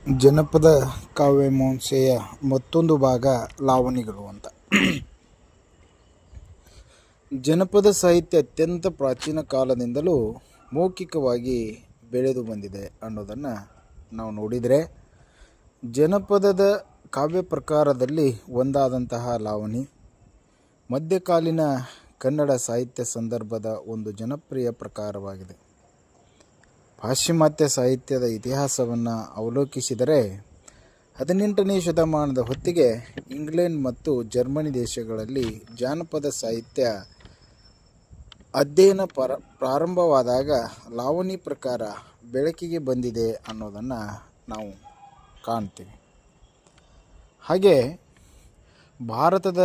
ಜನಪದ ಕಾವ್ಯಮೀಮಾಂಸೆಯ ಮತ್ತೊಂದು ಭಾಗ ಲಾವಣಿಗಳು ಅಂತ. ಜನಪದ ಸಾಹಿತ್ಯ ಅತ್ಯಂತ ಪ್ರಾಚೀನ ಕಾಲದಿಂದಲೂ ಮೌಖಿಕವಾಗಿ ಬೆಳೆದು ಬಂದಿದೆ ಅನ್ನೋದನ್ನು ನಾವು ನೋಡಿದರೆ, ಜನಪದದ ಕಾವ್ಯ ಪ್ರಕಾರದಲ್ಲಿ ಒಂದಾದಂತಹ ಲಾವಣಿ ಮಧ್ಯಕಾಲೀನ ಕನ್ನಡ ಸಾಹಿತ್ಯ ಸಂದರ್ಭದ ಒಂದು ಜನಪ್ರಿಯ ಪ್ರಕಾರವಾಗಿದೆ. ಪಾಶ್ಚಿಮಾತ್ಯ ಸಾಹಿತ್ಯದ ಇತಿಹಾಸವನ್ನು ಅವಲೋಕಿಸಿದರೆ 18ನೇ ಶತಮಾನದ ಹೊತ್ತಿಗೆ ಇಂಗ್ಲೆಂಡ್ ಮತ್ತು ಜರ್ಮನಿ ದೇಶಗಳಲ್ಲಿ ಜಾನಪದ ಸಾಹಿತ್ಯ ಅಧ್ಯಯನ ಪ್ರಾರಂಭವಾದಾಗ ಲಾವಣಿ ಪ್ರಕಾರ ಬೆಳಕಿಗೆ ಬಂದಿದೆ ಅನ್ನೋದನ್ನು ನಾವು ಕಾಣ್ತೀವಿ. ಹಾಗೆ ಭಾರತದ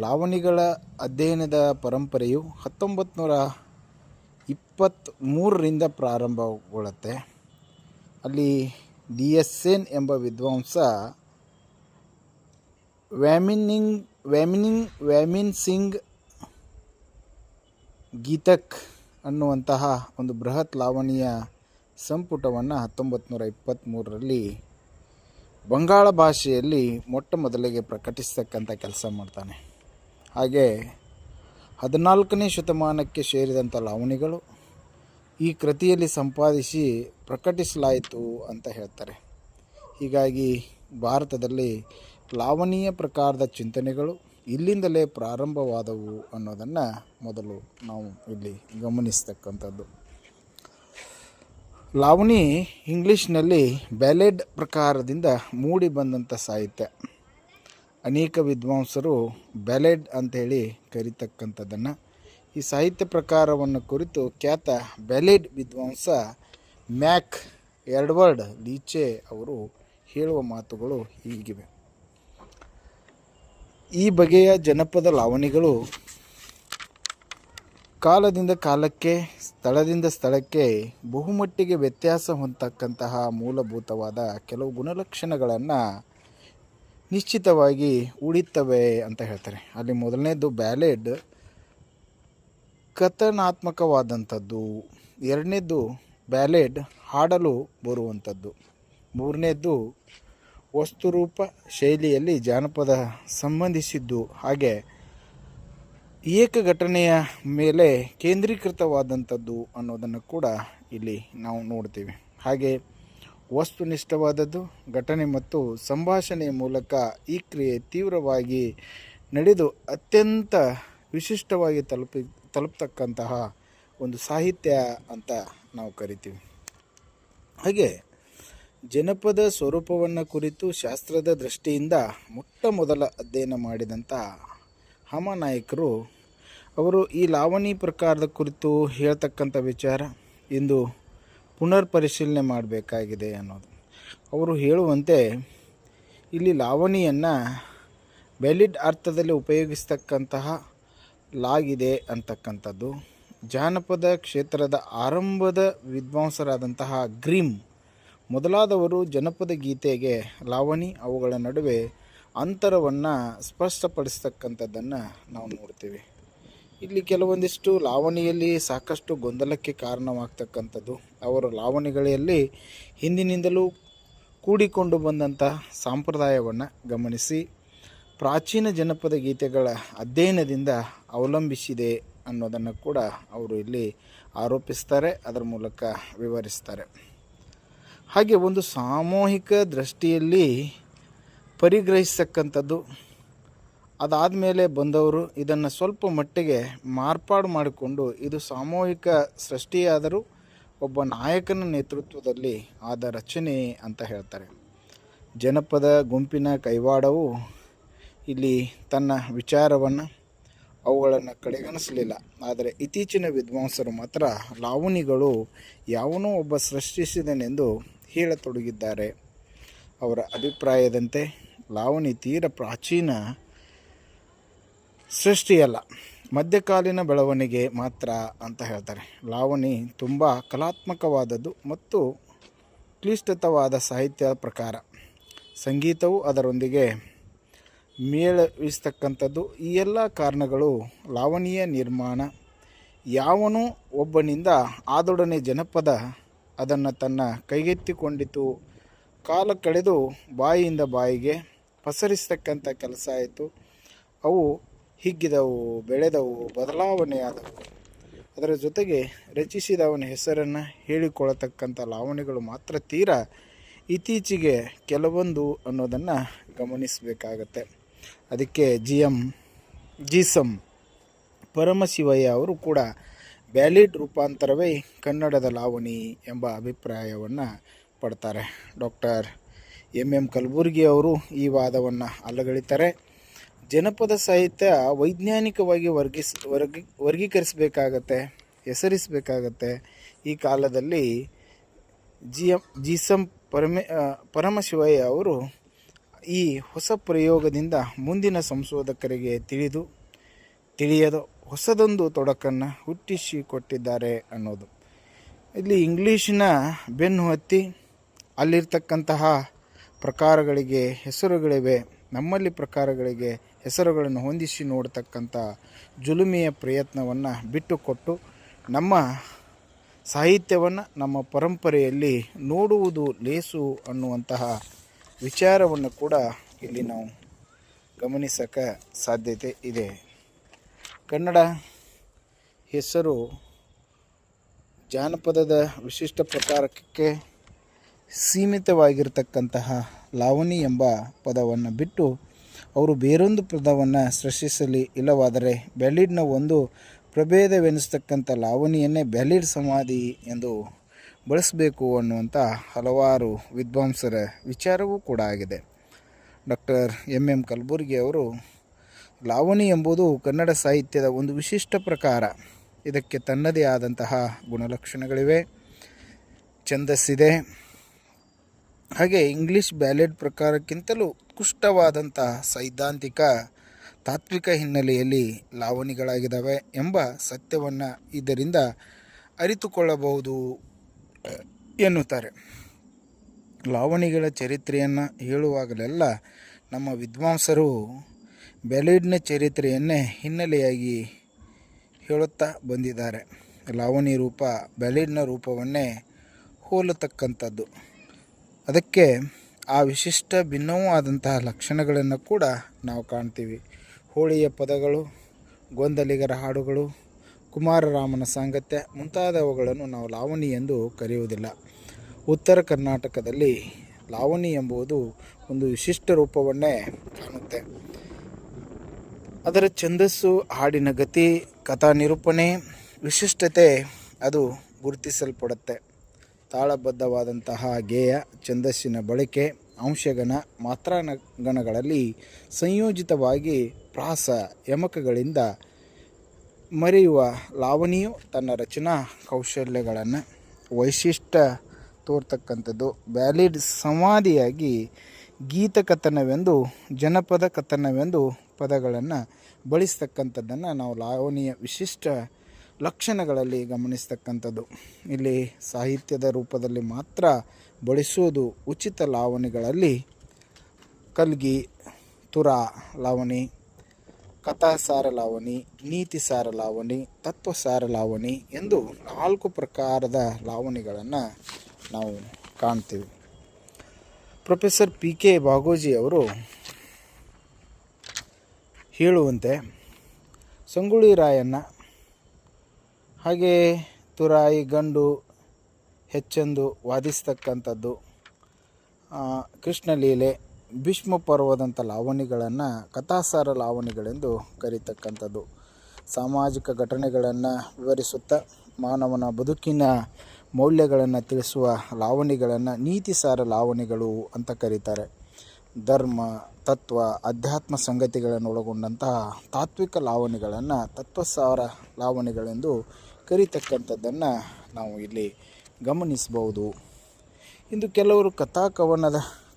ಲಾವಣಿಗಳ ಅಧ್ಯಯನದ ಪರಂಪರೆಯು 1923ರಿಂದ ಪ್ರಾರಂಭಗೊಳ್ಳುತ್ತೆ. ಅಲ್ಲಿ ಡಿ.ಎಸ್. ಎಂಬ ವಿದ್ವಾಂಸ ವ್ಯಾಮಿನ್ ಸಿಂಗ್ ಗೀತಕ್ ಅನ್ನುವಂತಹ ಒಂದು ಬೃಹತ್ ಲಾವಣಿಯ ಸಂಪುಟವನ್ನು 1923ರಲ್ಲಿ ಬಂಗಾಳ ಭಾಷೆಯಲ್ಲಿ ಮೊಟ್ಟ ಮೊದಲಿಗೆ ಪ್ರಕಟಿಸ್ತಕ್ಕಂಥ ಕೆಲಸ ಮಾಡ್ತಾನೆ. ಹಾಗೆ 14ನೇ ಶತಮಾನಕ್ಕೆ ಸೇರಿದಂಥ ಲಾವಣಿಗಳು ಈ ಕೃತಿಯಲ್ಲಿ ಸಂಪಾದಿಸಿ ಪ್ರಕಟಿಸಲಾಯಿತು ಅಂತ ಹೇಳ್ತಾರೆ. ಹೀಗಾಗಿ ಭಾರತದಲ್ಲಿ ಲಾವಣಿಯ ಪ್ರಕಾರದ ಚಿಂತನೆಗಳು ಇಲ್ಲಿಂದಲೇ ಪ್ರಾರಂಭವಾದವು ಅನ್ನೋದನ್ನು ಮೊದಲು ನಾವು ಇಲ್ಲಿ ಗಮನಿಸ್ತಕ್ಕಂಥದ್ದು. ಲಾವಣಿ ಇಂಗ್ಲೀಷ್ನಲ್ಲಿ ಬ್ಯಾಲೆಡ್ ಪ್ರಕಾರದಿಂದ ಮೂಡಿ ಬಂದಂಥ ಸಾಹಿತ್ಯ. ಅನೇಕ ವಿದ್ವಾಂಸರು ಬ್ಯಾಲೆಡ್ ಅಂಥೇಳಿ ಕರೀತಕ್ಕಂಥದ್ದನ್ನು, ಈ ಸಾಹಿತ್ಯ ಪ್ರಕಾರವನ್ನು ಕುರಿತು ಖ್ಯಾತ ಬ್ಯಾಲೆಡ್ ವಿದ್ವಾಂಸ ಮ್ಯಾಕ್ ಎಡ್ವರ್ಡ್ ಲೀಚೆ ಅವರು ಹೇಳುವ ಮಾತುಗಳು ಹೀಗಿವೆ. ಈ ಬಗೆಯ ಜನಪದ ಲಾವಣಿಗಳು ಕಾಲದಿಂದ ಕಾಲಕ್ಕೆ, ಸ್ಥಳದಿಂದ ಸ್ಥಳಕ್ಕೆ ಬಹುಮಟ್ಟಿಗೆ ವ್ಯತ್ಯಾಸ ಹೊಂದತಕ್ಕಂತಹ ಮೂಲಭೂತವಾದ ಕೆಲವು ಗುಣಲಕ್ಷಣಗಳನ್ನು ನಿಶ್ಚಿತವಾಗಿ ಉಳಿತವೆ ಅಂತ ಹೇಳ್ತಾರೆ. ಅಲ್ಲಿ ಮೊದಲನೇದು ಬ್ಯಾಲೆಡ್ ಕಥನಾತ್ಮಕವಾದಂಥದ್ದು, ಎರಡನೇದು ಬ್ಯಾಲೆಡ್ ಹಾಡಲು ಬರುವಂಥದ್ದು, ಮೂರನೇದು ವಸ್ತುರೂಪ ಶೈಲಿಯಲ್ಲಿ ಜಾನಪದ ಸಂಬಂಧಿಸಿದ್ದು, ಹಾಗೆ ಏಕ ಘಟನೆಯ ಮೇಲೆ ಕೇಂದ್ರೀಕೃತವಾದಂಥದ್ದು ಅನ್ನೋದನ್ನು ಕೂಡ ಇಲ್ಲಿ ನಾವು ನೋಡ್ತೀವಿ. ಹಾಗೆ ವಸ್ತುನಿಷ್ಠವಾದದ್ದು, ಘಟನೆ ಮತ್ತು ಸಂಭಾಷಣೆಯ ಮೂಲಕ ಈ ಕ್ರಿಯೆ ತೀವ್ರವಾಗಿ ನಡೆದು ಅತ್ಯಂತ ವಿಶಿಷ್ಟವಾಗಿ ತಲುಪತಕ್ಕಂತಹ ಒಂದು ಸಾಹಿತ್ಯ ಅಂತ ನಾವು ಕರಿತೀವಿ. ಹಾಗೆ ಜನಪದ ಸ್ವರೂಪವನ್ನು ಕುರಿತು ಶಾಸ್ತ್ರದ ದೃಷ್ಟಿಯಿಂದ ಮೊಟ್ಟ ಮೊದಲ ಅಧ್ಯಯನ ಮಾಡಿದಂಥ ಹಾಮನಾಯಕರು ಅವರು ಈ ಲಾವಣಿ ಪ್ರಕಾರದ ಕುರಿತು ಹೇಳ್ತಕ್ಕಂಥ ವಿಚಾರ ಇಂದು ಪುನರ್ ಪರಿಶೀಲನೆ ಮಾಡಬೇಕಾಗಿದೆ ಅನ್ನೋದು. ಅವರು ಹೇಳುವಂತೆ ಇಲ್ಲಿ ಲಾವಣಿಯನ್ನು ಬ್ಯಾಲೆಡ್ ಅರ್ಥದಲ್ಲಿ ಉಪಯೋಗಿಸ್ತಕ್ಕಂತಹ ಲಾಗಿದೆ ಅಂತಕ್ಕಂಥದ್ದು. ಜಾನಪದ ಕ್ಷೇತ್ರದ ಆರಂಭದ ವಿದ್ವಾಂಸರಾದಂತಹ ಗ್ರೀಮ್ ಮೊದಲಾದವರು ಜನಪದ ಗೀತೆಗೆ ಲಾವಣಿ ಅವುಗಳ ನಡುವೆ ಅಂತರವನ್ನು ಸ್ಪಷ್ಟಪಡಿಸ್ತಕ್ಕಂಥದ್ದನ್ನು ನಾವು ನೋಡ್ತೀವಿ. ಇಲ್ಲಿ ಕೆಲವೊಂದಿಷ್ಟು ಲಾವಣಿಯಲ್ಲಿ ಸಾಕಷ್ಟು ಗೊಂದಲಕ್ಕೆ ಕಾರಣವಾಗ್ತಕ್ಕಂಥದ್ದು. ಅವರ ಲಾವಣಿಗಳಲ್ಲಿ ಹಿಂದಿನಿಂದಲೂ ಕೂಡಿಕೊಂಡು ಬಂದಂಥ ಸಂಪ್ರದಾಯವನ್ನು ಗಮನಿಸಿ ಪ್ರಾಚೀನ ಜನಪದ ಗೀತೆಗಳ ಅಧ್ಯಯನದಿಂದ ಅವಲಂಬಿಸಿದೆ ಅನ್ನೋದನ್ನು ಕೂಡ ಅವರು ಇಲ್ಲಿ ಆರೋಪಿಸ್ತಾರೆ, ಅದರ ಮೂಲಕ ವಿವರಿಸ್ತಾರೆ. ಹಾಗೆ ಒಂದು ಸಾಮೂಹಿಕ ದೃಷ್ಟಿಯಲ್ಲಿ ಪರಿಗ್ರಹಿಸ್ತಕ್ಕಂಥದ್ದು, ಅದಾದಮೇಲೆ ಬಂದವರು ಇದನ್ನು ಸ್ವಲ್ಪ ಮಟ್ಟಿಗೆ ಮಾರ್ಪಾಡು ಮಾಡಿಕೊಂಡು ಇದು ಸಾಮೂಹಿಕ ಸೃಷ್ಟಿಯಾದರೂ ಒಬ್ಬ ನಾಯಕನ ನೇತೃತ್ವದಲ್ಲಿ ಆದ ರಚನೆ ಅಂತ ಹೇಳ್ತಾರೆ. ಜನಪದ ಗುಂಪಿನ ಕೈವಾಡವು ಇಲ್ಲಿ ತನ್ನ ವಿಚಾರವನ್ನು ಅವುಗಳನ್ನು ಕಡೆಗಣಿಸಲಿಲ್ಲ. ಆದರೆ ಇತ್ತೀಚಿನ ವಿದ್ವಾಂಸರು ಮಾತ್ರ ಲಾವಣಿಗಳು ಯಾವನೋ ಒಬ್ಬ ಸೃಷ್ಟಿಸಿದನೆಂದು ಹೇಳತೊಡಗಿದ್ದಾರೆ. ಅವರ ಅಭಿಪ್ರಾಯದಂತೆ ಲಾವಣಿ ತೀರ ಪ್ರಾಚೀನ ಸೃಷ್ಟಿಯಲ್ಲ, ಮಧ್ಯಕಾಲೀನ ಬೆಳವಣಿಗೆ ಮಾತ್ರ ಅಂತ ಹೇಳ್ತಾರೆ. ಲಾವಣಿ ತುಂಬ ಕಲಾತ್ಮಕವಾದದ್ದು ಮತ್ತು ಕ್ಲಿಷ್ಟತವಾದ ಸಾಹಿತ್ಯ ಪ್ರಕಾರ. ಸಂಗೀತವು ಅದರೊಂದಿಗೆ ಮೇಳವಿಸ್ತಕ್ಕಂಥದ್ದು. ಈ ಎಲ್ಲ ಕಾರಣಗಳು ಲಾವಣಿಯ ನಿರ್ಮಾಣ ಯಾವನೋ ಒಬ್ಬನಿಂದ ಆದೊಡನೆ ಜನಪದ ಅದನ್ನು ತನ್ನ ಕೈಗೆತ್ತಿಕೊಂಡಿತು ಕಾಲ ಕಳೆದು ಬಾಯಿಯಿಂದ ಬಾಯಿಗೆ ಪಸರಿಸ್ತಕ್ಕಂಥ ಕೆಲಸ ಆಯಿತು. ಅವು ಹಿಗ್ಗಿದವು, ಬೆಳೆದವು, ಬದಲಾವಣೆಯಾದವು. ಅದರ ಜೊತೆಗೆ ರಚಿಸಿದವನ ಹೆಸರನ್ನು ಹೇಳಿಕೊಳ್ಳತಕ್ಕಂಥ ಲಾವಣಿಗಳು ಮಾತ್ರ ತೀರಾ ಇತ್ತೀಚೆಗೆ ಕೆಲವೊಂದು ಅನ್ನೋದನ್ನು ಗಮನಿಸಬೇಕಾಗತ್ತೆ. ಅದಕ್ಕೆ ಜೀಸಂ ಪರಮಶಿವಯ್ಯ ಅವರು ಕೂಡ ಬ್ಯಾಲಿಡ್ ರೂಪಾಂತರವೇ ಕನ್ನಡದ ಲಾವಣಿ ಎಂಬ ಅಭಿಪ್ರಾಯವನ್ನು ಪಡ್ತಾರೆ. ಡಾಕ್ಟರ್ ಎಂ ಕಲಬುರ್ಗಿ ಅವರು ಈ ವಾದವನ್ನು ಅಲ್ಲಗಳಿತಾರೆ. ಜನಪದ ಸಾಹಿತ್ಯ ವೈಜ್ಞಾನಿಕವಾಗಿ ವರ್ಗೀಕರಿಸಬೇಕಾಗತ್ತೆ, ಹೆಸರಿಸಬೇಕಾಗತ್ತೆ. ಈ ಕಾಲದಲ್ಲಿ ಜೀಸಂ ಪರಮಶಿವಯ್ಯ ಅವರು ಈ ಹೊಸ ಪ್ರಯೋಗದಿಂದ ಮುಂದಿನ ಸಂಶೋಧಕರಿಗೆ ತಿಳಿಯದು ಹೊಸದೊಂದು ತೊಡಕನ್ನು ಹುಟ್ಟಿಸಿಕೊಟ್ಟಿದ್ದಾರೆ ಅನ್ನೋದು. ಇಲ್ಲಿ ಇಂಗ್ಲೀಷಿನ ಬೆನ್ನು ಹತ್ತಿ ಅಲ್ಲಿರ್ತಕ್ಕಂತಹ ಪ್ರಕಾರಗಳಿಗೆ ಹೆಸರುಗಳಿವೆ, ನಮ್ಮಲ್ಲಿ ಪ್ರಕಾರಗಳಿಗೆ ಹೆಸರುಗಳನ್ನು ಹೊಂದಿಸಿ ನೋಡ್ತಕ್ಕಂಥ ಜುಲುಮೆಯ ಪ್ರಯತ್ನವನ್ನು ಬಿಟ್ಟುಕೊಟ್ಟು ನಮ್ಮ ಸಾಹಿತ್ಯವನ್ನು ನಮ್ಮ ಪರಂಪರೆಯಲ್ಲಿ ನೋಡುವುದು ಲೇಸು ಅನ್ನುವಂತಹ ವಿಚಾರವನ್ನು ಕೂಡ ಇಲ್ಲಿ ನಾವು ಗಮನಿಸೋಕ್ಕೆ ಸಾಧ್ಯತೆ ಇದೆ. ಕನ್ನಡ ಹೆಸರು ಜಾನಪದದ ವಿಶಿಷ್ಟ ಪ್ರಕಾರಕ್ಕೆ ಸೀಮಿತವಾಗಿರ್ತಕ್ಕಂತಹ ಲಾವಣಿ ಎಂಬ ಪದವನ್ನು ಬಿಟ್ಟು ಅವರು ಬೇರೊಂದು ಪದವನ್ನು ಸೃಷ್ಟಿಸಲಿ, ಇಲ್ಲವಾದರೆ ಬ್ಯಾಲಿಡ್ನ ಒಂದು ಪ್ರಭೇದವೆನಿಸ್ತಕ್ಕಂಥ ಲಾವಣಿಯನ್ನೇ ಬ್ಯಾಲಿಡ್ ಸಮಾಧಿ ಎಂದು ಬಳಸಬೇಕು ಅನ್ನುವಂಥ ಹಲವಾರು ವಿದ್ವಾಂಸರ ವಿಚಾರವೂ ಕೂಡ ಆಗಿದೆ. ಡಾಕ್ಟರ್ ಎಂ ಕಲಬುರ್ಗಿ ಅವರು ಲಾವಣಿ ಎಂಬುದು ಕನ್ನಡ ಸಾಹಿತ್ಯದ ಒಂದು ವಿಶಿಷ್ಟ ಪ್ರಕಾರ. ಇದಕ್ಕೆ ತನ್ನದೇ ಆದಂತಹ ಗುಣಲಕ್ಷಣಗಳಿವೆ, ಛಂದಸ್ಸಿದೆ. ಹಾಗೆ ಇಂಗ್ಲೀಷ್ ಬ್ಯಾಲೆಡ್ ಪ್ರಕಾರಕ್ಕಿಂತಲೂ ಉತ್ಕೃಷ್ಟವಾದಂಥ ಸೈದ್ಧಾಂತಿಕ ತಾತ್ವಿಕ ಹಿನ್ನೆಲೆಯಲ್ಲಿ ಲಾವಣಿಗಳಾಗಿದ್ದಾವೆ ಎಂಬ ಸತ್ಯವನ್ನು ಇದರಿಂದ ಅರಿತುಕೊಳ್ಳಬಹುದು ಎನ್ನುತ್ತಾರೆ. ಲಾವಣಿಗಳ ಚರಿತ್ರೆಯನ್ನು ಹೇಳುವಾಗಲೆಲ್ಲ ನಮ್ಮ ವಿದ್ವಾಂಸರು ಬ್ಯಾಲಿಡ್ನ ಚರಿತ್ರೆಯನ್ನೇ ಹಿನ್ನೆಲೆಯಾಗಿ ಹೇಳುತ್ತಾ ಬಂದಿದ್ದಾರೆ. ಲಾವಣಿ ರೂಪ ಬ್ಯಾಲಿಡ್ನ ರೂಪವನ್ನೇ ಹೋಲತಕ್ಕಂಥದ್ದು. ಅದಕ್ಕೆ ಆ ವಿಶಿಷ್ಟ ಭಿನ್ನವೂ ಆದಂತಹ ಲಕ್ಷಣಗಳನ್ನು ಕೂಡ ನಾವು ಕಾಣ್ತೀವಿ. ಹೋಳಿಯ ಪದಗಳು, ಗೊಂದಲಿಗರ ಹಾಡುಗಳು, ಕುಮಾರರಾಮನ ಸಾಂಗತ್ಯ ಮುಂತಾದವುಗಳನ್ನು ನಾವು ಲಾವಣಿ ಎಂದು ಕರೆಯುವುದಿಲ್ಲ. ಉತ್ತರ ಕರ್ನಾಟಕದಲ್ಲಿ ಲಾವಣಿ ಎಂಬುದು ಒಂದು ವಿಶಿಷ್ಟ ರೂಪವನ್ನೇ ಕಾಣುತ್ತೆ. ಅದರ ಛಂದಸ್ಸು, ಹಾಡಿನ ಗತಿ, ಕಥಾ ನಿರೂಪಣೆ, ವಿಶಿಷ್ಟತೆ ಅದು ಗುರುತಿಸಲ್ಪಡುತ್ತೆ. ತಾಳಬದ್ಧವಾದಂತಹ ಗೇಯ, ಛಂದಸ್ಸಿನ ಬಳಕೆ, ಅಂಶಗಣ, ಮಾತ್ರಾಗಣಗಳಲ್ಲಿ ಸಂಯೋಜಿತವಾಗಿ ಪ್ರಾಸ ಯಮಕಗಳಿಂದ ಮರೆಯುವ ಲಾವಣಿಯು ತನ್ನ ರಚನಾ ಕೌಶಲ್ಯಗಳನ್ನು ವೈಶಿಷ್ಟ್ಯ ತೋರ್ತಕ್ಕಂಥದ್ದು. ಬ್ಯಾಲಿಡ್ ಸಮಾಧಿಯಾಗಿ ಗೀತಕಥನವೆಂದು, ಜನಪದ ಕಥನವೆಂದು ಪದಗಳನ್ನು ಬಳಸ್ತಕ್ಕಂಥದ್ದನ್ನು ನಾವು ಲಾವಣಿಯ ವಿಶಿಷ್ಟ ಲಕ್ಷಣಗಳಲ್ಲಿ ಗಮನಿಸ್ತಕ್ಕಂಥದ್ದು. ಇಲ್ಲಿ ಸಾಹಿತ್ಯದ ರೂಪದಲ್ಲಿ ಮಾತ್ರ ಬಳಸುವುದು ಉಚಿತ ಲಾವಣಿಗಳಲ್ಲಿ ಕಲ್ಗಿ, ತುರಾ ಲಾವಣಿ, ಕಥಾಸಾರ ಲಾವಣಿ, ನೀತಿಸಾರ ಲಾವಣಿ, ತತ್ವಸಾರ ಲಾವಣಿ ಎಂದು 4 ಪ್ರಕಾರದ ಲಾವಣಿಗಳನ್ನು ನಾವು ಕಾಣ್ತೀವಿ. ಪ್ರೊಫೆಸರ್ PK ಬಾಗೋಜಿ ಅವರು ಹೇಳುವಂತೆ ಸಂಗೊಳ್ಳಿ ರಾಯಣ್ಣ, ಹಾಗೆ ತುರಾಯಿ, ಗಂಡು, ಹೆಚ್ಚೆಂದು ವಾದಿಸ್ತಕ್ಕಂಥದ್ದು, ಕೃಷ್ಣಲೀಲೆ, ಭೀಷ್ಮ ಪರ್ವದಂಥ ಲಾವಣಿಗಳನ್ನು ಕಥಾಸಾರ ಲಾವಣಿಗಳೆಂದು ಕರೀತಕ್ಕಂಥದ್ದು. ಸಾಮಾಜಿಕ ಘಟನೆಗಳನ್ನು ವಿವರಿಸುತ್ತಾ ಮಾನವನ ಬದುಕಿನ ಮೌಲ್ಯಗಳನ್ನು ತಿಳಿಸುವ ಲಾವಣಿಗಳನ್ನು ನೀತಿಸಾರ ಲಾವಣಿಗಳು ಅಂತ ಕರೀತಾರೆ. ಧರ್ಮ, ತತ್ವ, ಅಧ್ಯಾತ್ಮ ಸಂಗತಿಗಳನ್ನು ಒಳಗೊಂಡಂತಹ ತಾತ್ವಿಕ ಲಾವಣಿಗಳನ್ನು ತತ್ವಸಾರ ಲಾವಣಿಗಳೆಂದು ಕರೀತಕ್ಕಂಥದ್ದನ್ನು ನಾವು ಇಲ್ಲಿ ಗಮನಿಸಬಹುದು. ಇಂದು ಕೆಲವರು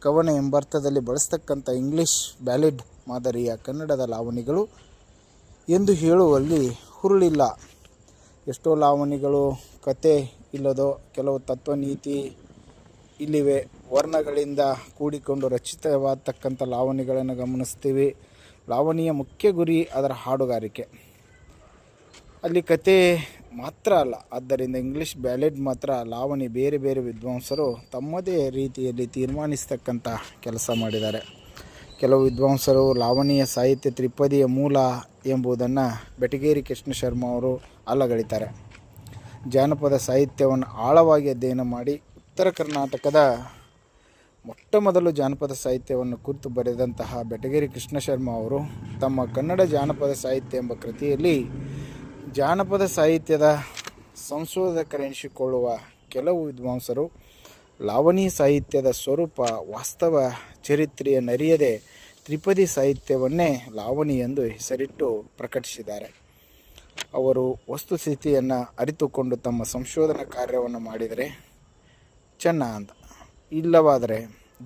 ಕವನ ಎಂಬರ್ಥದಲ್ಲಿ ಬಳಸ್ತಕ್ಕಂಥ ಇಂಗ್ಲೀಷ್ ಬ್ಯಾಲಿಡ್ ಮಾದರಿಯ ಕನ್ನಡದ ಲಾವಣಿಗಳು ಎಂದು ಹೇಳುವಲ್ಲಿ ಹುರುಳಿಲ್ಲ. ಎಷ್ಟೋ ಲಾವಣಿಗಳು ಕತೆ ಇಲ್ಲದೋ ಕೆಲವು ತತ್ವನೀತಿ ಇಲ್ಲಿವೆ. ವರ್ಣಗಳಿಂದ ಕೂಡಿಕೊಂಡು ರಚಿತವಾಗತಕ್ಕಂಥ ಲಾವಣಿಗಳನ್ನು ಗಮನಿಸ್ತೀವಿ. ಲಾವಣಿಯ ಮುಖ್ಯ ಗುರಿ ಅದರ ಹಾಡುಗಾರಿಕೆ. ಅಲ್ಲಿ ಕತೆ ಮಾತ್ರ ಅಲ್ಲ, ಆದ್ದರಿಂದ ಇಂಗ್ಲೀಷ್ ಬ್ಯಾಲೆಡ್ ಮಾತ್ರ ಲಾವಣಿ ಬೇರೆ ಬೇರೆ ವಿದ್ವಾಂಸರು ತಮ್ಮದೇ ರೀತಿಯಲ್ಲಿ ತೀರ್ಮಾನಿಸ್ತಕ್ಕಂಥ ಕೆಲಸ ಮಾಡಿದ್ದಾರೆ. ಕೆಲವು ವಿದ್ವಾಂಸರು ಲಾವಣಿಯ ಸಾಹಿತ್ಯ ತ್ರಿಪದಿಯ ಮೂಲ ಎಂಬುದನ್ನು ಬೆಟಗೇರಿ ಕೃಷ್ಣ ಶರ್ಮ ಅವರು ಅಲ್ಲಗಳಿತಾರೆ. ಜಾನಪದ ಸಾಹಿತ್ಯವನ್ನು ಆಳವಾಗಿ ಅಧ್ಯಯನ ಮಾಡಿ ಉತ್ತರ ಕರ್ನಾಟಕದ ಮೊಟ್ಟ ಮೊದಲು ಜಾನಪದ ಸಾಹಿತ್ಯವನ್ನು ಕುರಿತು ಬರೆದಂತಹ ಬೆಟಗೇರಿ ಕೃಷ್ಣ ಶರ್ಮ ಅವರು ತಮ್ಮ ಕನ್ನಡ ಜಾನಪದ ಸಾಹಿತ್ಯ ಎಂಬ ಕೃತಿಯಲ್ಲಿ ಜಾನಪದ ಸಾಹಿತ್ಯದ ಸಂಶೋಧಕರೆನಿಸಿಕೊಳ್ಳುವ ಕೆಲವು ವಿದ್ವಾಂಸರು ಲಾವಣಿ ಸಾಹಿತ್ಯದ ಸ್ವರೂಪ ವಾಸ್ತವ ಚರಿತ್ರೆಯನ್ನರಿಯದೆ ತ್ರಿಪದಿ ಸಾಹಿತ್ಯವನ್ನೇ ಲಾವಣಿ ಎಂದು ಹೆಸರಿಟ್ಟು ಪ್ರಕಟಿಸಿದ್ದಾರೆ. ಅವರು ವಸ್ತುಸ್ಥಿತಿಯನ್ನು ಅರಿತುಕೊಂಡು ತಮ್ಮ ಸಂಶೋಧನಾ ಕಾರ್ಯವನ್ನು ಮಾಡಿದರೆ ಚೆನ್ನ ಅಂತ. ಇಲ್ಲವಾದರೆ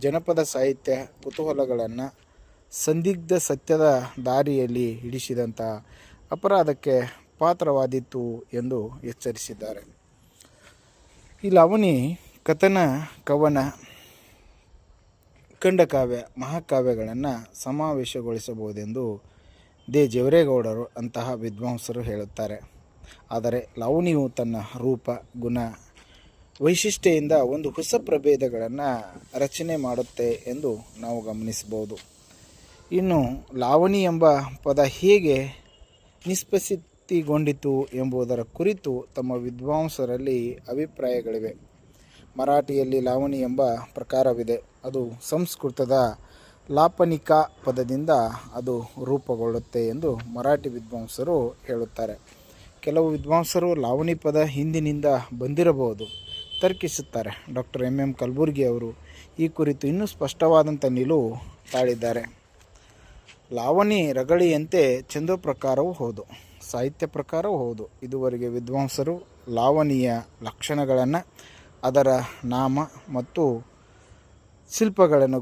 ಜನಪದ ಸಾಹಿತ್ಯ ಕುತೂಹಲಗಳನ್ನು ಸಂದಿಗ್ಧ ಸತ್ಯದ ದಾರಿಯಲ್ಲಿ ಹಿಡಿಸಿದಂಥ ಅಪರಾಧಕ್ಕೆ ಪಾತ್ರವಾದೀತು ಎಂದು ಎಚ್ಚರಿಸಿದ್ದಾರೆ. ಈ ಲಾವಣಿ ಕಥನ, ಕವನ, ಖಂಡಕಾವ್ಯ, ಮಹಾಕಾವ್ಯಗಳನ್ನು ಸಮಾವೇಶಗೊಳಿಸಬಹುದೆಂದು ದೇ ಜವರೇಗೌಡರು ಅಂತಹ ವಿದ್ವಾಂಸರು ಹೇಳುತ್ತಾರೆ. ಆದರೆ ಲಾವಣಿಯು ತನ್ನ ರೂಪ, ಗುಣ, ವೈಶಿಷ್ಟ್ಯದಿಂದ ಒಂದು ಹೊಸ ಪ್ರಭೇದಗಳನ್ನು ರಚನೆ ಮಾಡುತ್ತೆ ಎಂದು ನಾವು ಗಮನಿಸಬಹುದು. ಇನ್ನು ಲಾವಣಿ ಎಂಬ ಪದ ಹೇಗೆ ನಿಷ್ಪತ್ತಿಗೊಂಡಿತು ಎಂಬುದರ ಕುರಿತು ತಮ್ಮ ವಿದ್ವಾಂಸರಲ್ಲಿ ಅಭಿಪ್ರಾಯಗಳಿವೆ. ಮರಾಠಿಯಲ್ಲಿ ಲಾವಣಿ ಎಂಬ ಪ್ರಕಾರವಿದೆ. ಅದು ಸಂಸ್ಕೃತದ ಲಾಪನಿಕಾ ಪದದಿಂದ ಅದು ರೂಪುಗೊಳ್ಳುತ್ತೆ ಎಂದು ಮರಾಠಿ ವಿದ್ವಾಂಸರು ಹೇಳುತ್ತಾರೆ. ಕೆಲವು ವಿದ್ವಾಂಸರು ಲಾವಣಿ ಪದ ಹಿಂದಿನಿಂದ ಬಂದಿರಬಹುದು ತರ್ಕಿಸುತ್ತಾರೆ. ಡಾಕ್ಟರ್ ಎಂ ಕಲಬುರ್ಗಿ ಅವರು ಈ ಕುರಿತು ಇನ್ನೂ ಸ್ಪಷ್ಟವಾದಂಥ ನಿಲುವು ತಾಳಿದ್ದಾರೆ. ಲಾವಣಿ ರಗಳಿಯಂತೆ ಛಂದೋ ಪ್ರಕಾರವೂ ಹೌದು, ಸಾಹಿತ್ಯ ಪ್ರಕಾರವೂ ಹೌದು. ಇದುವರೆಗೆ ವಿದ್ವಾಂಸರು ಲಾವಣಿಯ ಲಕ್ಷಣಗಳನ್ನು, ಅದರ ನಾಮ ಮತ್ತು ಶಿಲ್ಪಗಳನ್ನು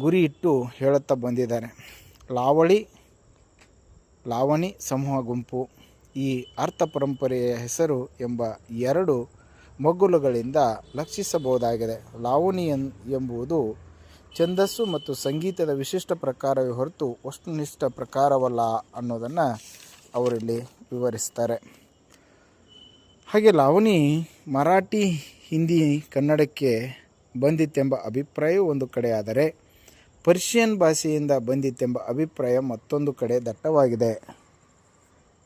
ಗುರಿಯಿಟ್ಟು ಹೇಳುತ್ತಾ ಬಂದಿದ್ದಾರೆ. ಲಾವಣಿ ಸಮೂಹ ಗುಂಪು, ಈ ಅರ್ಥ ಪರಂಪರೆಯ ಹೆಸರು ಎಂಬ ಎರಡು ಮಗ್ಗುಲುಗಳಿಂದ ಲಕ್ಷಿಸಬಹುದಾಗಿದೆ. ಲಾವಣಿ ಎಂಬುದು ಛಂದಸ್ಸು ಮತ್ತು ಸಂಗೀತದ ವಿಶಿಷ್ಟ ಪ್ರಕಾರವೇ ಹೊರತು ವಸ್ತುನಿಷ್ಠ ಪ್ರಕಾರವಲ್ಲ ಅನ್ನೋದನ್ನು ಅವರಲ್ಲಿ ವಿವರಿಸ್ತಾರೆ. ಹಾಗೆ ಲಾವಣಿ ಮರಾಠಿ, ಹಿಂದಿ, ಕನ್ನಡಕ್ಕೆ ಬಂದಿತ್ತೆಂಬ ಅಭಿಪ್ರಾಯವೂ ಒಂದು ಕಡೆ ಆದರೆ ಪರ್ಷಿಯನ್ ಭಾಷೆಯಿಂದ ಬಂದಿತ್ತೆಂಬ ಅಭಿಪ್ರಾಯ ಮತ್ತೊಂದು ಕಡೆ ದಟ್ಟವಾಗಿದೆ.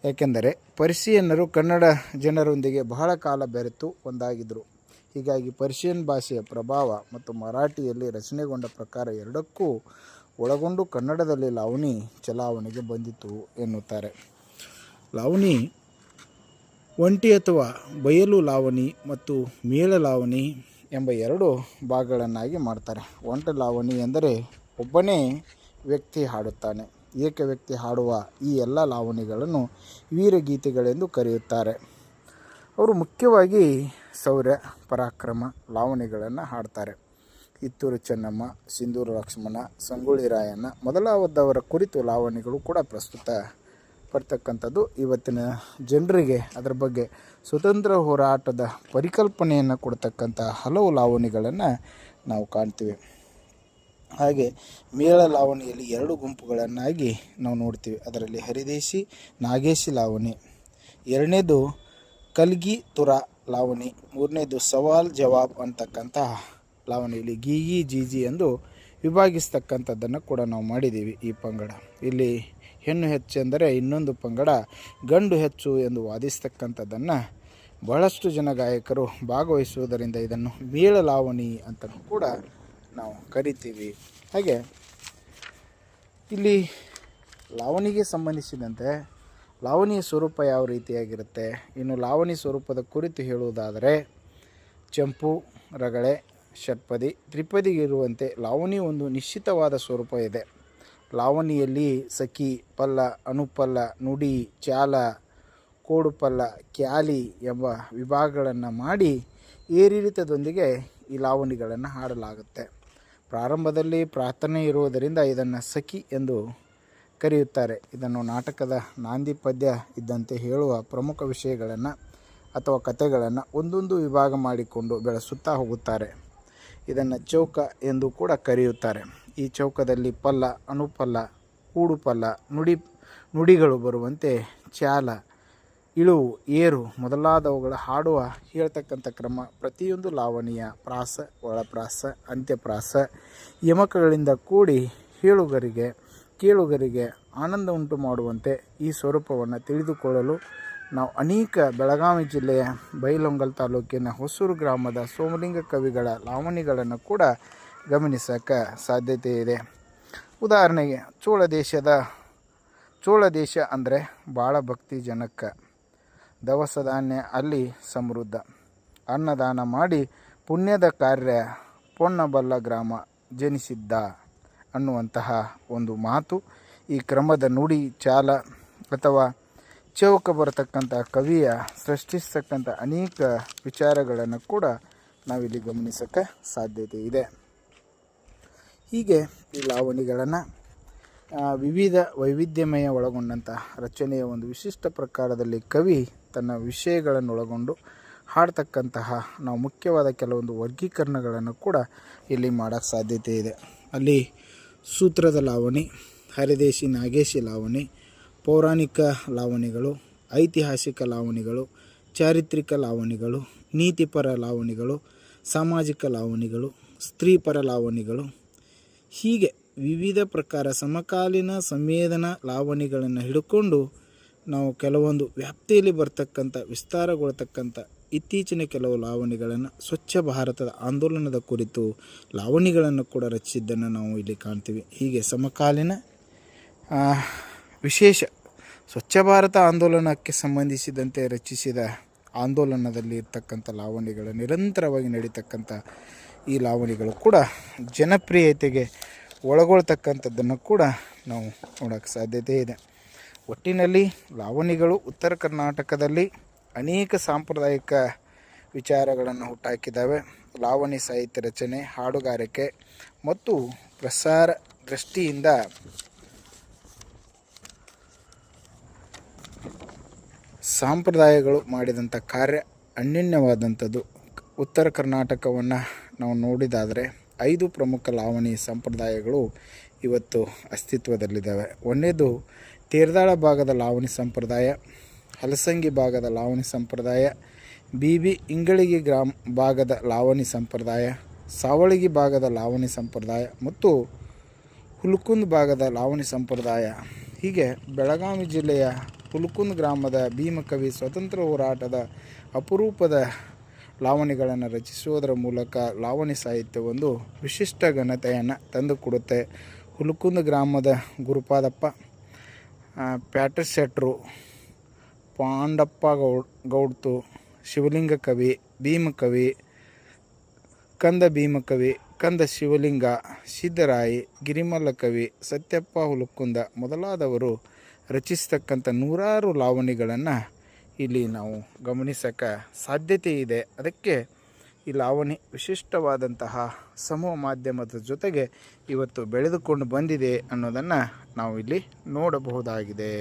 ಏಕೆಂದರೆ ಪರ್ಷಿಯನ್ನರು ಕನ್ನಡ ಜನರೊಂದಿಗೆ ಬಹಳ ಕಾಲ ಬೆರೆತು ಒಂದಾಗಿದ್ದರು. ಹೀಗಾಗಿ ಪರ್ಷಿಯನ್ ಭಾಷೆಯ ಪ್ರಭಾವ ಮತ್ತು ಮರಾಠಿಯಲ್ಲಿ ರಚನೆಗೊಂಡ ಪ್ರಕಾರ ಎರಡಕ್ಕೂ ಒಳಗೊಂಡು ಕನ್ನಡದಲ್ಲಿ ಲಾವಣಿ ಚಲಾವಣೆಗೆ ಬಂದಿತು ಎನ್ನುತ್ತಾರೆ. ಲಾವಣಿ ಒಂಟಿ ಅಥವಾ ಬಯಲು ಲಾವಣಿ ಮತ್ತು ಮೇಳ ಲಾವಣಿ ಎಂಬ ಎರಡು ಭಾಗಗಳನ್ನಾಗಿ ಮಾಡ್ತಾರೆ. ಒಂಟ ಲಾವಣಿ ಎಂದರೆ ಒಬ್ಬನೇ ವ್ಯಕ್ತಿ ಹಾಡುತ್ತಾನೆ. ಏಕ ವ್ಯಕ್ತಿ ಹಾಡುವ ಈ ಎಲ್ಲ ಲಾವಣಿಗಳನ್ನು ವೀರಗೀತೆಗಳೆಂದು ಕರೆಯುತ್ತಾರೆ. ಅವರು ಮುಖ್ಯವಾಗಿ ಶೌರ್ಯ, ಪರಾಕ್ರಮ ಲಾವಣಿಗಳನ್ನು ಹಾಡ್ತಾರೆ. ಕಿತ್ತೂರು ಚೆನ್ನಮ್ಮ, ಸಿಂಧೂರು ಲಕ್ಷ್ಮಣ, ಸಂಗೊಳ್ಳಿ ರಾಯಣ್ಣ ಮೊದಲಾದವರ ಕುರಿತು ಲಾವಣಿಗಳು ಕೂಡ ಪ್ರಸ್ತುತ ಪಡ್ತಕ್ಕಂಥದ್ದು. ಇವತ್ತಿನ ಜನರಿಗೆ ಅದರ ಬಗ್ಗೆ ಸ್ವತಂತ್ರ ಹೋರಾಟದ ಪರಿಕಲ್ಪನೆಯನ್ನು ಕೊಡ್ತಕ್ಕಂಥ ಹಲವು ಲಾವಣಿಗಳನ್ನು ನಾವು ಕಾಣ್ತೀವಿ. ಹಾಗೆ ಮೇಳ ಲಾವಣಿಯಲ್ಲಿ ಎರಡು ಗುಂಪುಗಳನ್ನಾಗಿ ನಾವು ನೋಡ್ತೀವಿ. ಅದರಲ್ಲಿ ಹರಿದೇಶಿ, ನಾಗೇಶಿ ಲಾವಣಿ, ಎರಡನೇದು ಕಲ್ಗಿ ತುರ ಲಾವಣಿ, ಮೂರನೇದು ಸವಾಲ್ ಜವಾಬ್ ಅಂತಕ್ಕಂಥ ಲಾವಣಿಯಲ್ಲಿ ಗೀಗಿ ಜೀಜಿ ಎಂದು ವಿಭಾಗಿಸ್ತಕ್ಕಂಥದ್ದನ್ನು ಕೂಡ ನಾವು ಮಾಡಿದ್ದೀವಿ. ಈ ಪಂಗಡ ಇಲ್ಲಿ ಹೆಣ್ಣು ಹೆಚ್ಚು ಎಂದರೆ ಇನ್ನೊಂದು ಪಂಗಡ ಗಂಡು ಹೆಚ್ಚು ಎಂದು ವಾದಿಸ್ತಕ್ಕಂಥದ್ದನ್ನು ಬಹಳಷ್ಟು ಜನ ಗಾಯಕರು ಭಾಗವಹಿಸುವುದರಿಂದ ಇದನ್ನು ಮೇಳ ಲಾವಣಿ ಅಂತ ಕೂಡ ನಾವು ಕರಿತೀವಿ. ಹಾಗೆ ಇಲ್ಲಿ ಲಾವಣಿಗೆ ಸಂಬಂಧಿಸಿದಂತೆ ಲಾವಣಿಯ ಸ್ವರೂಪ ಯಾವ ರೀತಿಯಾಗಿರುತ್ತೆ, ಇನ್ನು ಲಾವಣಿ ಸ್ವರೂಪದ ಕುರಿತು ಹೇಳುವುದಾದರೆ ಚಂಪು, ರಗಳೆ, ಷಟ್ಪದಿ, ತ್ರಿಪದಿಗಿರುವಂತೆ ಲಾವಣಿ ಒಂದು ನಿಶ್ಚಿತವಾದ ಸ್ವರೂಪ ಇದೆ. ಲಾವಣಿಯಲ್ಲಿ ಸಖಿ, ಪಲ್ಲ, ಅನುಪಲ್ಲ, ನುಡಿ, ಚಾಲ, ಕೋಡುಪಲ್ಲ, ಕ್ಯಾಲಿ ಎಂಬ ವಿಭಾಗಗಳನ್ನು ಮಾಡಿ ಏರಿಳಿತದೊಂದಿಗೆ ಈ ಲಾವಣಿಗಳನ್ನು ಹಾಡಲಾಗುತ್ತೆ. ಪ್ರಾರಂಭದಲ್ಲಿ ಪ್ರಾರ್ಥನೆ ಇರುವುದರಿಂದ ಇದನ್ನು ಸಖಿ ಎಂದು ಕರೆಯುತ್ತಾರೆ. ಇದನ್ನು ನಾಟಕದ ನಾಂದಿ ಪದ್ಯ ಇದ್ದಂತೆ ಹೇಳುವ ಪ್ರಮುಖ ವಿಷಯಗಳನ್ನು ಅಥವಾ ಕಥೆಗಳನ್ನು ಒಂದೊಂದು ವಿಭಾಗ ಮಾಡಿಕೊಂಡು ಬೆಳೆಸುತ್ತಾ ಹೋಗುತ್ತಾರೆ. ಇದನ್ನು ಚೌಕ ಎಂದು ಕೂಡ ಕರೆಯುತ್ತಾರೆ. ಈ ಚೌಕದಲ್ಲಿ ಪಲ್ಲ, ಅನುಪಲ್ಲ, ಕೂಡುಪಲ್ಲ, ನುಡಿಗಳು ಬರುವಂತೆ ಚಾಲ, ಇಳುವು ಏರು ಮೊದಲಾದವುಗಳ ಹಾಡುವ ಹೇಳ್ತಕ್ಕಂಥ ಕ್ರಮ ಪ್ರತಿಯೊಂದು ಲಾವಣಿಯ ಪ್ರಾಸ ಒಳಪ್ರಾಸ ಅಂತ್ಯಪ್ರಾಸ ಯಮಕಗಳಿಂದ ಕೂಡಿ ಕೇಳುಗರಿಗೆ ಆನಂದ ಉಂಟು ಮಾಡುವಂತೆ ಈ ಸ್ವರೂಪವನ್ನು ತಿಳಿದುಕೊಳ್ಳಲು ನಾವು ಅನೇಕ ಬೆಳಗಾವಿ ಜಿಲ್ಲೆಯ ಬೈಲಹೊಂಗಲ ತಾಲೂಕಿನ ಹೊಸೂರು ಗ್ರಾಮದ ಸೋಮಲಿಂಗ ಕವಿಗಳ ಲಾವಣಿಗಳನ್ನು ಕೂಡ ಗಮನಿಸೋಕ್ಕೆ ಸಾಧ್ಯತೆ ಇದೆ. ಉದಾಹರಣೆಗೆ ಚೋಳ ದೇಶ ಅಂದರೆ ಭಾಳ ಭಕ್ತಿ ಜನಕ್ಕೆ, ದವಸ ಧಾನ್ಯ ಅಲ್ಲಿ ಸಮೃದ್ಧ, ಅನ್ನದಾನ ಮಾಡಿ ಪುಣ್ಯದ ಕಾರ್ಯ ಪೊನ್ನಬಲ್ಲ ಗ್ರಾಮ ಜನಿಸಿದ್ದ ಅನ್ನುವಂತಹ ಒಂದು ಮಾತು ಈ ಕ್ರಮದ ನುಡಿ ಚಾಲ ಅಥವಾ ಚೌಕ ಬರತಕ್ಕಂಥ ಕವಿಯ ಸೃಷ್ಟಿಸ್ತಕ್ಕಂಥ ಅನೇಕ ವಿಚಾರಗಳನ್ನು ಕೂಡ ನಾವಿಲ್ಲಿ ಗಮನಿಸೋಕ್ಕೆ ಸಾಧ್ಯತೆ ಇದೆ. ಹೀಗೆ ಈ ಲಾವಣಿಗಳನ್ನು ವಿವಿಧ ವೈವಿಧ್ಯಮಯ ಒಳಗೊಂಡಂಥ ರಚನೆಯ ಒಂದು ವಿಶಿಷ್ಟ ಪ್ರಕಾರದಲ್ಲಿ ಕವಿ ತನ್ನ ವಿಷಯಗಳನ್ನು ಒಳಗೊಂಡು ಹಾಡ್ತಕ್ಕಂತಹ ನಾವು ಮುಖ್ಯವಾದ ಕೆಲವೊಂದು ವರ್ಗೀಕರಣಗಳನ್ನು ಕೂಡ ಇಲ್ಲಿ ಮಾಡೋಕ್ಕೆ ಸಾಧ್ಯತೆ ಇದೆ. ಅಲ್ಲಿ ಸೂತ್ರದ ಲಾವಣಿ, ಹರಿದೇಶಿ ನಾಗೇಶಿ ಲಾವಣಿ, ಪೌರಾಣಿಕ ಲಾವಣಿಗಳು, ಐತಿಹಾಸಿಕ ಲಾವಣಿಗಳು, ಚಾರಿತ್ರಿಕ ಲಾವಣಿಗಳು, ನೀತಿಪರ ಲಾವಣಿಗಳು, ಸಾಮಾಜಿಕ ಲಾವಣಿಗಳು, ಸ್ತ್ರೀಪರ ಲಾವಣಿಗಳು, ಹೀಗೆ ವಿವಿಧ ಪ್ರಕಾರ ಸಮಕಾಲೀನ ಸಂವೇದನಾ ಲಾವಣಿಗಳನ್ನು ಹಿಡ್ಕೊಂಡು ನಾವು ಕೆಲವೊಂದು ವ್ಯಾಪ್ತಿಯಲ್ಲಿ ಬರ್ತಕ್ಕಂಥ ವಿಸ್ತಾರಗೊಳ್ತಕ್ಕಂಥ ಇತ್ತೀಚಿನ ಕೆಲವು ಲಾವಣಿಗಳನ್ನು ಸ್ವಚ್ಛ ಭಾರತದ ಆಂದೋಲನದ ಕುರಿತು ಲಾವಣಿಗಳನ್ನು ಕೂಡ ರಚಿಸಿದ್ದನ್ನು ನಾವು ಇಲ್ಲಿ ಕಾಣ್ತೀವಿ. ಹೀಗೆ ಸಮಕಾಲೀನ ವಿಶೇಷ ಸ್ವಚ್ಛ ಭಾರತ ಆಂದೋಲನಕ್ಕೆ ಸಂಬಂಧಿಸಿದಂತೆ ರಚಿಸಿದ ಆಂದೋಲನದಲ್ಲಿ ಇರ್ತಕ್ಕಂಥ ಲಾವಣಿಗಳು ನಿರಂತರವಾಗಿ ನಡೀತಕ್ಕಂಥ ಈ ಲಾವಣಿಗಳು ಕೂಡ ಜನಪ್ರಿಯತೆಗೆ ಒಳಗೊಳ್ತಕ್ಕಂಥದ್ದನ್ನು ಕೂಡ ನಾವು ನೋಡೋಕ್ಕೆ ಸಾಧ್ಯತೆ ಇದೆ. ಒಟ್ಟಿನಲ್ಲಿ ಲಾವಣಿಗಳು ಉತ್ತರ ಕರ್ನಾಟಕದಲ್ಲಿ ಅನೇಕ ಸಾಂಪ್ರದಾಯಿಕ ವಿಚಾರಗಳನ್ನು ಹುಟ್ಟಾಕಿದ್ದಾವೆ. ಲಾವಣಿ ಸಾಹಿತ್ಯ ರಚನೆ, ಹಾಡುಗಾರಿಕೆ ಮತ್ತು ಪ್ರಸಾರ ದೃಷ್ಟಿಯಿಂದ ಸಂಪ್ರದಾಯಗಳು ಮಾಡಿದಂಥ ಕಾರ್ಯ ಅನನ್ಯವಾದಂಥದ್ದು. ಉತ್ತರ ಕರ್ನಾಟಕವನ್ನು ನಾವು ನೋಡಿದಾದರೆ 5 ಪ್ರಮುಖ ಲಾವಣಿ ಸಂಪ್ರದಾಯಗಳು ಇವತ್ತು ಅಸ್ತಿತ್ವದಲ್ಲಿದ್ದಾವೆ. ಒಂದನೇದು ತೇರದಾಳ ಭಾಗದ ಲಾವಣಿ ಸಂಪ್ರದಾಯ, ಹಲಸಂಗಿ ಭಾಗದ ಲಾವಣಿ ಸಂಪ್ರದಾಯ, ಇಂಗಳಗಿ ಭಾಗದ ಲಾವಣಿ ಸಂಪ್ರದಾಯ, ಸಾವಳಗಿ ಭಾಗದ ಲಾವಣಿ ಸಂಪ್ರದಾಯ ಮತ್ತು ಹುಲ್ಕುಂದ ಭಾಗದ ಲಾವಣಿ ಸಂಪ್ರದಾಯ. ಹೀಗೆ ಬೆಳಗಾವಿ ಜಿಲ್ಲೆಯ ಹುಲ್ಕುಂದ ಗ್ರಾಮದ ಭೀಮಕವಿ ಸ್ವತಂತ್ರ ಹೋರಾಟದ ಅಪರೂಪದ ಲಾವಣಿಗಳನ್ನು ರಚಿಸುವುದರ ಮೂಲಕ ಲಾವಣಿ ಸಾಹಿತ್ಯ ಒಂದು ವಿಶಿಷ್ಟ ಘನತೆಯನ್ನು ತಂದುಕೊಡುತ್ತೆ. ಹುಲ್ಕುಂದ ಗ್ರಾಮದ ಗುರುಪಾದಪ್ಪ, ಪ್ಯಾಟರ್ ಶೆಟ್ರು, ಪಾಂಡಪ್ಪ ಗೌಡ್ತು, ಶಿವಲಿಂಗ ಕವಿ, ಭೀಮಕವಿ, ಕಂದ ಭೀಮಕವಿ, ಕಂದ ಶಿವಲಿಂಗ, ಸಿದ್ದರಾಯಿ, ಗಿರಿಮಲ್ಲ ಕವಿ, ಸತ್ಯಪ್ಪ ಹುಲ್ಕುಂದ ಮೊದಲಾದವರು ರಚಿಸ್ತಕ್ಕಂಥ ನೂರಾರು ಲಾವಣಿಗಳನ್ನು ಇಲ್ಲಿ ನಾವು ಗಮನಿಸೋಕ್ಕೆ ಸಾಧ್ಯತೆ ಇದೆ. ಅದಕ್ಕೆ ಈ ಲಾವಣಿ ವಿಶಿಷ್ಟವಾದಂತಹ ಸಮೂಹ ಮಾಧ್ಯಮದ ಜೊತೆಗೆ ಇವತ್ತು ಬೆಳೆದುಕೊಂಡು ಬಂದಿದೆ ಅನ್ನೋದನ್ನು ನಾವು ಇಲ್ಲಿ ನೋಡಬಹುದಾಗಿದೆ.